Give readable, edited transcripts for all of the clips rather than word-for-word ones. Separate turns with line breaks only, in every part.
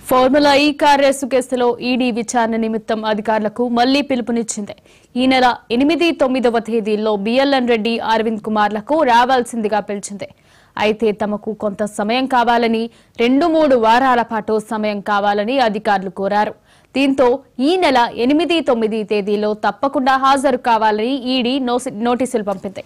Formula ఈ car race కేసులో ED విచారణ నిమిత్తం అధికారులకు మళ్లీ పిలుపునిచ్చింది. ఈ నెల 8, 9వ తేదీల్లో బిఎల్ఎన్ రెడ్డి, అరవింద్ కుమార్లకు రావాల్సిందిగా పిలిచింది. అయితే తమకు కొంత సమయం కావాలని, 2-3 వారాల పాటు సమయం కావాలని అధికారులు కోరారు. దీంతో ఈ నెల 8, 9 తేదీలో తప్పకుండా హాజరు కావాలని ఈడీ నోటీసులు పంపింది.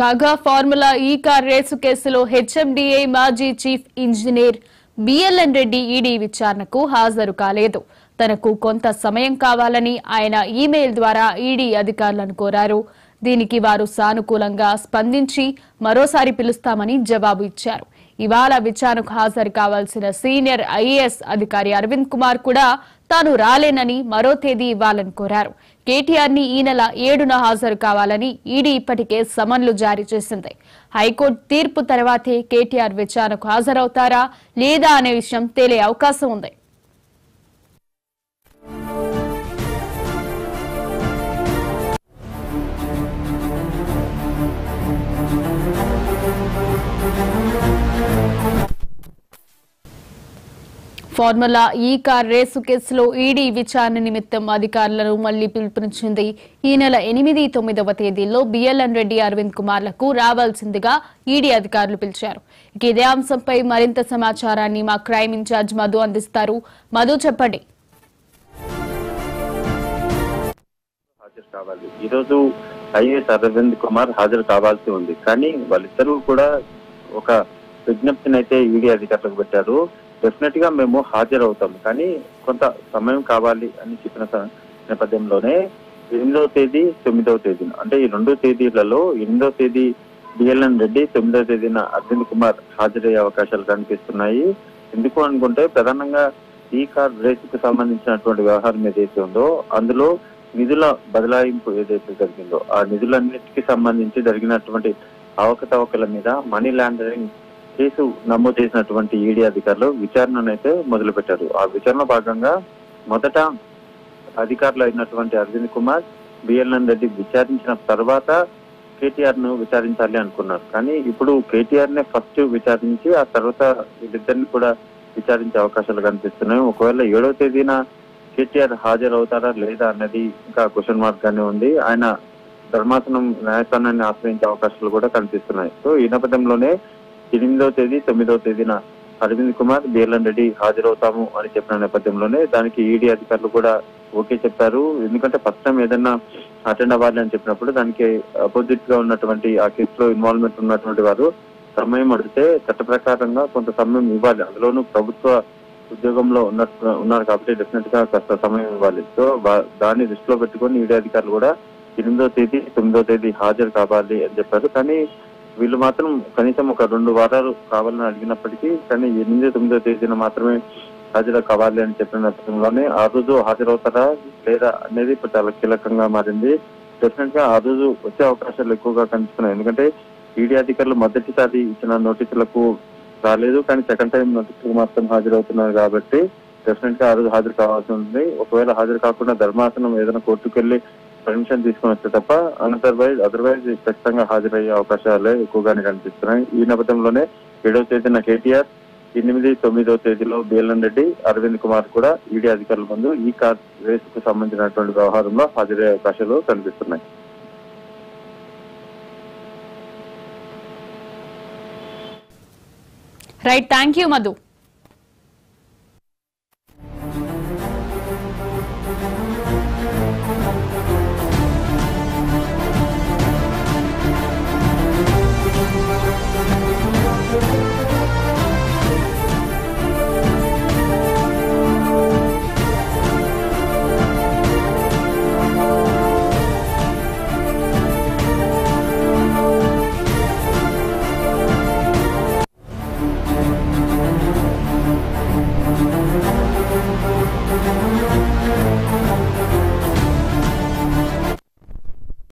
కాగా ఫార్ములా ఈ కార్ రేసు కేసులో హెచ్ఎండిఏ మాజీ chief engineer BLN Reddy ED విచారణకు హాజరు కాలేదు. తనకు కొంత సమయం కావాలని ఆయన ఈమెయిల్ ద్వారా ఈడీ అధికారులను కోరారు. దీనికి వారు సానుకూలంగా స్పందించి మరోసారి పిలుస్తామని జవాబు ఇచ్చారు. ఇవాళ విచారణకు హాజరు కావాల్సిన సీనియర్ ఐఏఎస్ అధికారి అరవింద్ కుమార్ కూడా తాను రాలేనని మరో తేదీ ఇవ్వాలని కోరారు. కేటీఆర్ ని ఈ నెల 7న హాజరు కావాలని ఈడీ ఇప్పటికే సమన్లు జారీ చేసింది. హైకోర్టు తీర్పు తర్వాతే కేటీఆర్ విచారణకు హాజరవుతారా లేదా అనే విషయం తేలే అవకాశం ఉంది. ఫార్ములా ఈ కార్ రేసు కేసులో ఈడీ విచారణ నిమిత్తం అధికారులను మళ్లీ పిలుపునిచ్చింది. ఈ నెల 8, 9వ తేదీల్లో బిఎల్ఎన్ రెడ్డి, అరవింద్ కుమార్లకు రావాల్సిందిగా ఈడీ అధికారులు పిలిచారు. ఇదే అంశంపై మరింత సమాచారాన్ని మా క్రైమ్ ఇన్ఛార్జ్ మధు అందిస్తారు. మధు, చెప్పండి.
ఈరోజు ఐఏఎస్ అరవింద్ కుమార్ హాజరు కావాల్సి ఉంది. కానీ వాళ్ళిద్దరూ కూడా ఒక విజ్ఞప్తిని అయితే ఈడీ అధికారులకు పెట్టారు. డెఫినెట్ గా మేము హాజరవుతాం, కానీ కొంత సమయం కావాలి అని చెప్పిన నేపథ్యంలోనే 8వ తేదీ, 9వ తేదీన అంటే ఈ 2 తేదీలలో 8వ తేదీ బిఎల్ఎన్ రెడ్డి, 9వ తేదీన అరవింద్ కుమార్ హాజరయ్యే అవకాశాలు కనిపిస్తున్నాయి. ఎందుకు అనుకుంటే ప్రధానంగా ఈ కార్ రేసుకు సంబంధించినటువంటి వ్యవహారం ఏదైతే ఉందో అందులో నిధుల బదలాయింపు ఏదైతే జరిగిందో ఆ నిధులన్నిటికీ సంబంధించి జరిగినటువంటి అవకతవకల మీద మనీ లాండరింగ్ కేసు నమోదు చేసినటువంటి ఈడీ అధికారులు విచారణనైతే మొదలు పెట్టారు. ఆ విచారణ భాగంగా మొదట అధికారులు అయినటువంటి అరవింద్ కుమార్, బిఎల్ఎన్ రెడ్డి విచారించిన తర్వాత కేటీఆర్ ను విచారించాలి అనుకున్నారు. కానీ ఇప్పుడు కేటీఆర్ నే ఫస్ట్ విచారించి ఆ తర్వాత వీళ్ళిద్దరిని కూడా విచారించే అవకాశాలు కనిపిస్తున్నాయి. ఒకవేళ 7వ తేదీన కేటీఆర్ హాజరవుతారా లేదా అన్నది ఇంకా క్వశ్చన్ మార్క్ గానే ఉంది. ఆయన ధర్మాసనం న్యాయస్థానాన్ని ఆశ్రయించే అవకాశాలు కూడా కనిపిస్తున్నాయి. సో ఈ నేపథ్యంలోనే 8వ తేదీ, 9వ తేదీన అరవింద్ కుమార్, బిఎల్ఎన్ రెడ్డి హాజరవుతాము అని చెప్పిన నేపథ్యంలోనే దానికి ఈడీ అధికారులు కూడా ఓకే చెప్పారు. ఎందుకంటే ఫస్ట్ టైం ఏదైనా అటెండ్ అవ్వాలి అని చెప్పినప్పుడు దానికి అపోజిట్ గా ఉన్నటువంటి ఆ కేసులో ఇన్వాల్వ్మెంట్ ఉన్నటువంటి వారు సమయం అడిగితే చట్ట ప్రకారంగా కొంత సమయం ఇవ్వాలి. అందులోనూ ప్రభుత్వ ఉద్యోగంలో ఉన్నారు కాబట్టి డెఫినెట్ గా కాస్త సమయం ఇవ్వాలి. సో దాన్ని దృష్టిలో పెట్టుకొని ఈడీ అధికారులు కూడా 8వ తేదీ, 9వ తేదీ హాజరు కావాలి అని చెప్పారు. కానీ వీళ్ళు మాత్రం కనీసం ఒక 2 వారాలు కావాలని అడిగినప్పటికీ కానీ 8, 9వ తేదీన మాత్రమే హాజరు కావాలి అని చెప్పిన నేపథ్యంలోనే ఆ రోజు హాజరవుతారా లేదా అనేది ఇప్పుడు చాలా కీలకంగా మారింది. డెఫినెట్ గా ఆ రోజు వచ్చే అవకాశాలు ఎక్కువగా కనిపిస్తున్నాయి. ఎందుకంటే ఈడీ అధికారులు మొదటిసారి ఇచ్చిన నోటీసులకు రాలేదు, కానీ సెకండ్ టైం నోటీసులకు మాత్రం హాజరవుతున్నారు కాబట్టి డెఫినెట్ గా ఆ రోజు హాజరు కావాల్సి ఉంది. ఒకవేళ హాజరు కాకుండా ధర్మాసనం ఏదైనా కోర్టుకు వెళ్లి పర్మిషన్ తీసుకుని వస్తే తప్ప అదర్వైజ్ ఖచ్చితంగా హాజరయ్యే అవకాశాలే ఎక్కువగానే కనిపిస్తున్నాయి. ఈ నేపథ్యంలోనే 7వ తేదీన కేటీఆర్, 8, 9వ తేదీలో బిఎల్ఎన్ రెడ్డి, అరవింద్ కుమార్ కూడా ఈడీ అధికారుల ముందు ఈ కార్ రేసుకు సంబంధించినటువంటి వ్యవహారంలో హాజరయ్యే అవకాశాలు కనిపిస్తున్నాయి.
Right, thank you Madhu.